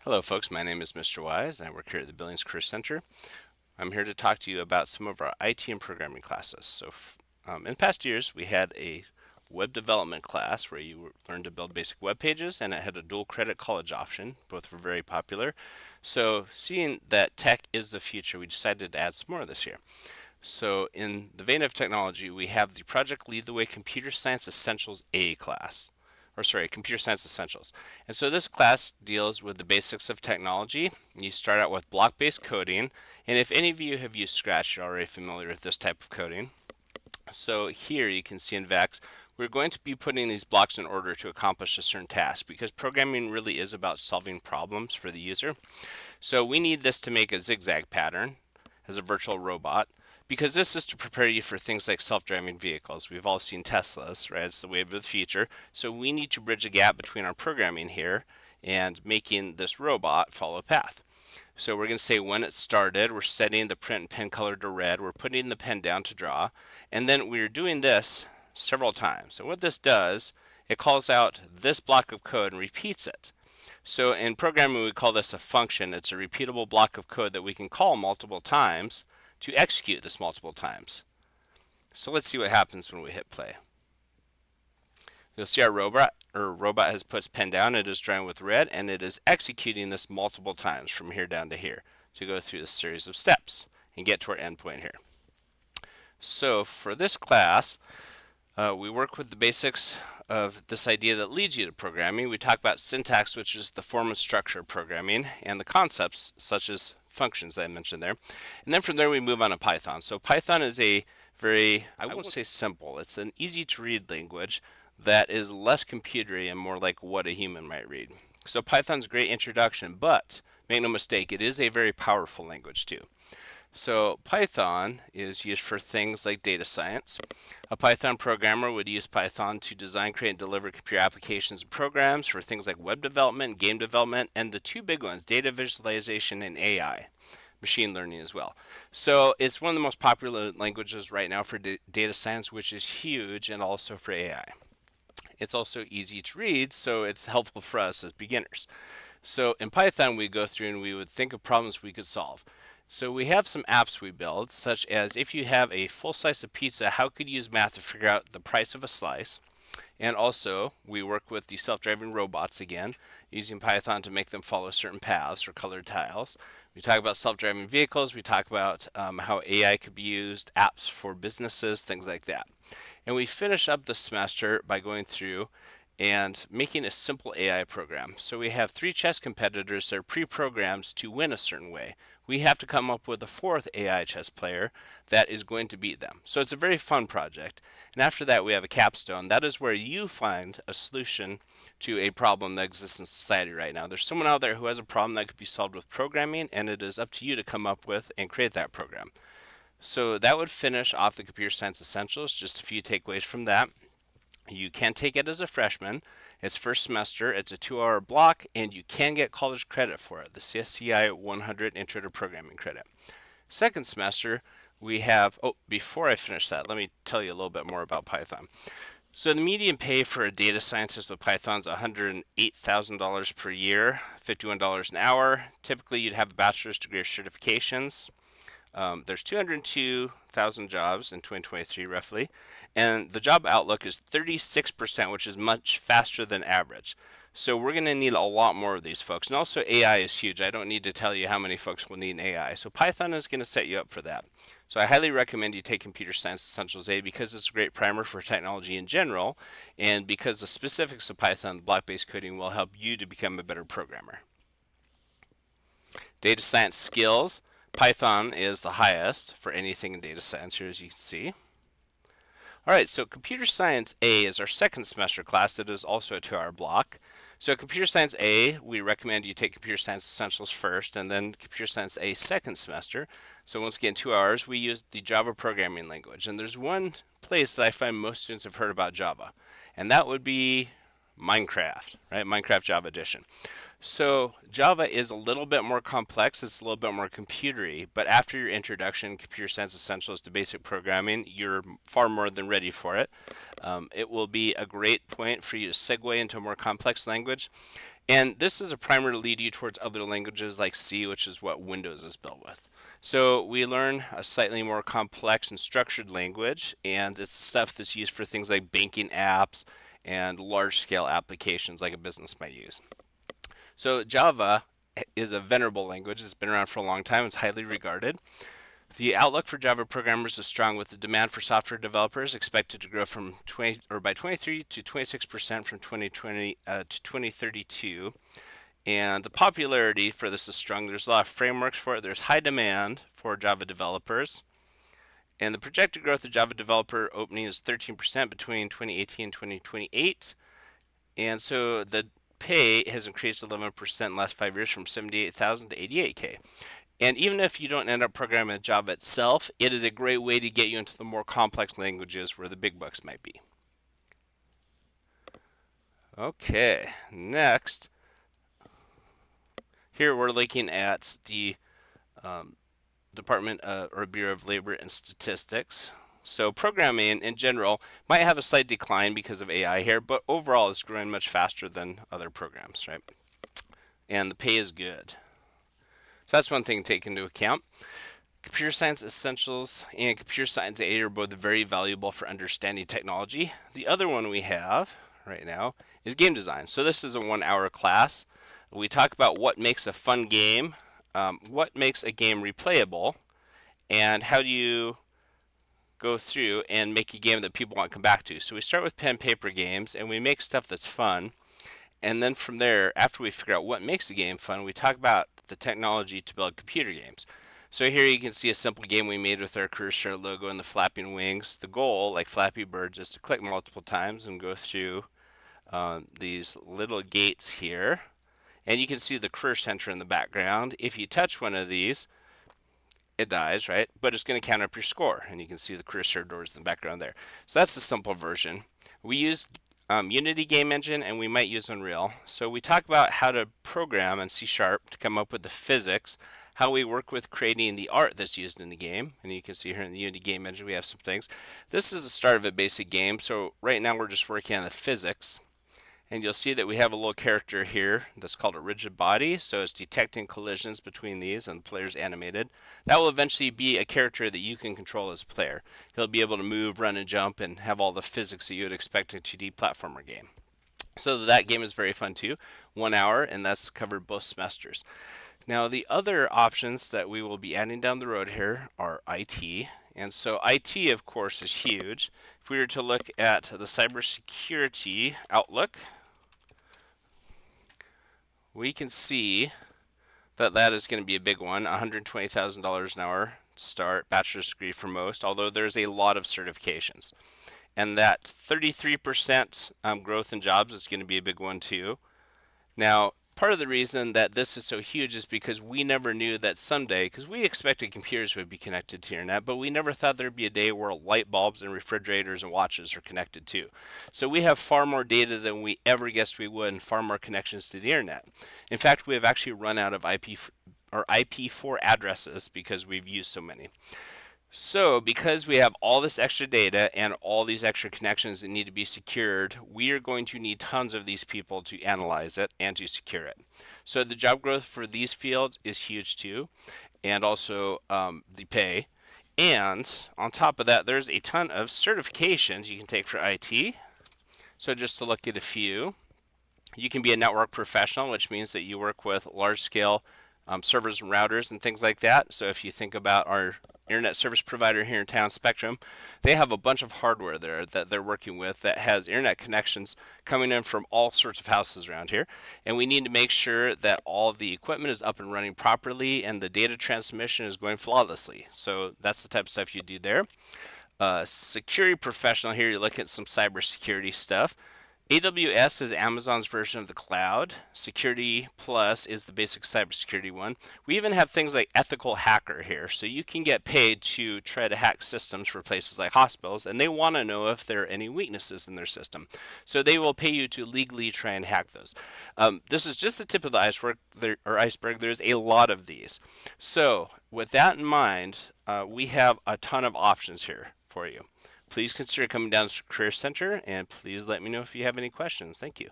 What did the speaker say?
Hello, folks. My name is Mr. Wise, and I work here at the Billings Career Center. I'm here to talk to you about some of our IT and programming classes. In past years, we had a web development class where you learned to build basic web pages, and it had a dual credit college option. Both were very popular. So, seeing that tech is the future, we decided to add some more this year. So, in the vein of technology, we have the Project Lead the Way Computer Science Essentials A class. Computer Science Essentials. And so this class deals with the basics of technology. You start out with block-based coding, and if any of you have used Scratch, you're already familiar with this type of coding. So here you can see in VEX, we're going to be putting these blocks in order to accomplish a certain task because programming really is about solving problems for the user. So we need this to make a zigzag pattern as a virtual robot because this is to prepare you for things like self-driving vehicles. We've all seen Teslas, right? It's the wave of the future. So we need to bridge a gap between our programming here and making this robot follow a path. So we're going to say when it started, we're setting the print and pen color to red, we're putting the pen down to draw, and then we're doing this several times. So what this does, it calls out this block of code and repeats it. So in programming, we call this a function. It's a repeatable block of code that we can call multiple times to execute this multiple times. So let's see what happens when we hit play. You'll see our robot has put its pen down. It is drawing with red, and it is executing this multiple times from here down to here to go through this series of steps and get to our endpoint here. So for this class, we work with the basics of this idea that leads you to programming. We talk about syntax, which is the form and structure of programming, and the concepts such as functions that I mentioned there. And then from there we move on to Python. So Python is a very, I won't say simple, it's an easy to read language that is less computery and more like what a human might read. So Python's a great introduction, but make no mistake, it is a very powerful language too. So Python is used for things like data science. A Python programmer would use Python to design, create, and deliver computer applications and programs for things like web development, game development, and the two big ones, data visualization and AI, machine learning as well. So it's one of the most popular languages right now for data science, which is huge, and also for AI. It's also easy to read, so it's helpful for us as beginners. So in Python, we go through and we would think of problems we could solve. So we have some apps we build, such as if you have a full slice of pizza, how could you use math to figure out the price of a slice? And also, we work with the self-driving robots again, using Python to make them follow certain paths or colored tiles. We talk about self-driving vehicles. We talk about how AI could be used, apps for businesses, things like that. And we finish up the semester by going through and making a simple AI program. So we have 3 chess competitors that are pre-programmed to win a certain way. We have to come up with a 4th AI chess player that is going to beat them. So it's a very fun project. And after that, we have a capstone. That is where you find a solution to a problem that exists in society right now. There's someone out there who has a problem that could be solved with programming, and it is up to you to come up with and create that program. So that would finish off the Computer Science Essentials. Just a few takeaways from that. You can take it as a freshman. It's first semester. It's a 2-hour block, and you can get college credit for it, the CSCI 100 Intro to Programming credit. Second semester, we have, before I finish that, let me tell you a little bit more about Python. So the median pay for a data scientist with Python is $108,000 per year, $51 an hour. Typically, you'd have a bachelor's degree or certifications. There's 202,000 jobs in 2023 roughly, and the job outlook is 36%, which is much faster than average. So we're going to need a lot more of these folks. And also AI is huge. I don't need to tell you how many folks will need AI. So Python is going to set you up for that. So I highly recommend you take Computer Science Essentials A because it's a great primer for technology in general, and because the specifics of Python, block-based coding, will help you to become a better programmer. Data science skills. Python is the highest for anything in data science here, as you can see. All right, so Computer Science A is our second semester class that is also a 2-hour block. So Computer Science A, we recommend you take Computer Science Essentials first and then Computer Science A second semester. So once again, 2 hours, we use the Java programming language. And there's one place that I find most students have heard about Java, and that would be Minecraft, right? Minecraft Java Edition. So Java is a little bit more complex. It's a little bit more computery, but after your introduction, Computer Science Essentials to basic programming, you're far more than ready for it. It will be a great point for you to segue into a more complex language. And this is a primer to lead you towards other languages like C, which is what Windows is built with. So we learn a slightly more complex and structured language, and it's stuff that's used for things like banking apps and large-scale applications like a business might use. So Java is a venerable language. It's been around for a long time. It's highly regarded. The outlook for Java programmers is strong, with the demand for software developers expected to grow from 20 or by 23 to 26% from 2020 to 2032. And the popularity for this is strong. There's a lot of frameworks for it. There's high demand for Java developers. And the projected growth of Java developer opening is 13% between 2018 and 2028. And so the pay has increased 11% in the last 5 years, from 78,000 to 88K. And even if you don't end up programming in Java itself, it is a great way to get you into the more complex languages where the big bucks might be. Okay, next, here we're looking at the Department or Bureau of Labor and Statistics. So programming in general might have a slight decline because of AI here, but overall it's growing much faster than other programs, right? And the pay is good. So that's one thing to take into account. Computer science essentials and computer science aid are both very valuable for understanding technology. The other one we have right now is game design. So this is a 1-hour class. We talk about what makes a fun game, what makes a game replayable, and how do you go through and make a game that people want to come back to. So we start with pen and paper games, and we make stuff that's fun. And then from there, after we figure out what makes a game fun, we talk about the technology to build computer games. So here you can see a simple game we made with our cursor logo and the flapping wings. The goal, like Flappy Bird, is to click multiple times and go through these little gates here. And you can see the career center in the background. If you touch one of these, it dies, right? But it's going to count up your score. And you can see the career center doors in the background there. So that's the simple version. We use Unity game engine, and we might use Unreal. So we talk about how to program in C# to come up with the physics, how we work with creating the art that's used in the game. And you can see here in the Unity game engine we have some things. This is the start of a basic game. So right now we're just working on the physics. And you'll see that we have a little character here that's called a rigid body. So it's detecting collisions between these, and the player's animated. That will eventually be a character that you can control as a player. He'll be able to move, run, and jump, and have all the physics that you would expect in a 2D platformer game. So that game is very fun too. 1 hour, and that's covered both semesters. Now the other options that we will be adding down the road here are IT. And so IT, of course, is huge. If we were to look at the cybersecurity outlook, we can see that that is going to be a big one. $120,000 an hour to start, bachelor's degree for most, although there's a lot of certifications. And that 33% growth in jobs is going to be a big one too. Now, part of the reason that this is so huge is because we never knew that someday, because we expected computers would be connected to the internet, but we never thought there'd be a day where light bulbs and refrigerators and watches are connected too. So we have far more data than we ever guessed we would, and far more connections to the internet. In fact, we have actually run out of IP4 addresses because we've used so many. So because we have all this extra data and all these extra connections that need to be secured, we are going to need tons of these people to analyze it and to secure it. So the job growth for these fields is huge too, and also the pay. And on top of that, there's a ton of certifications you can take for IT. So just to look at a few, you can be a network professional, which means that you work with large-scale servers and routers and things like that. So if you think about our internet service provider here in town, Spectrum, they have a bunch of hardware there that they're working with that has internet connections coming in from all sorts of houses around here. And we need to make sure that all of the equipment is up and running properly and the data transmission is going flawlessly. So that's the type of stuff you do there. Security professional, here you're looking at some cybersecurity stuff. AWS is Amazon's version of the cloud. Security Plus is the basic cybersecurity one. We even have things like ethical hacker here. So you can get paid to try to hack systems for places like hospitals, and they want to know if there are any weaknesses in their system. So they will pay you to legally try and hack those. This is just the tip of the iceberg. There's a lot of these. So with that in mind, we have a ton of options here for you. Please consider coming down to the Career Center, and please let me know if you have any questions. Thank you.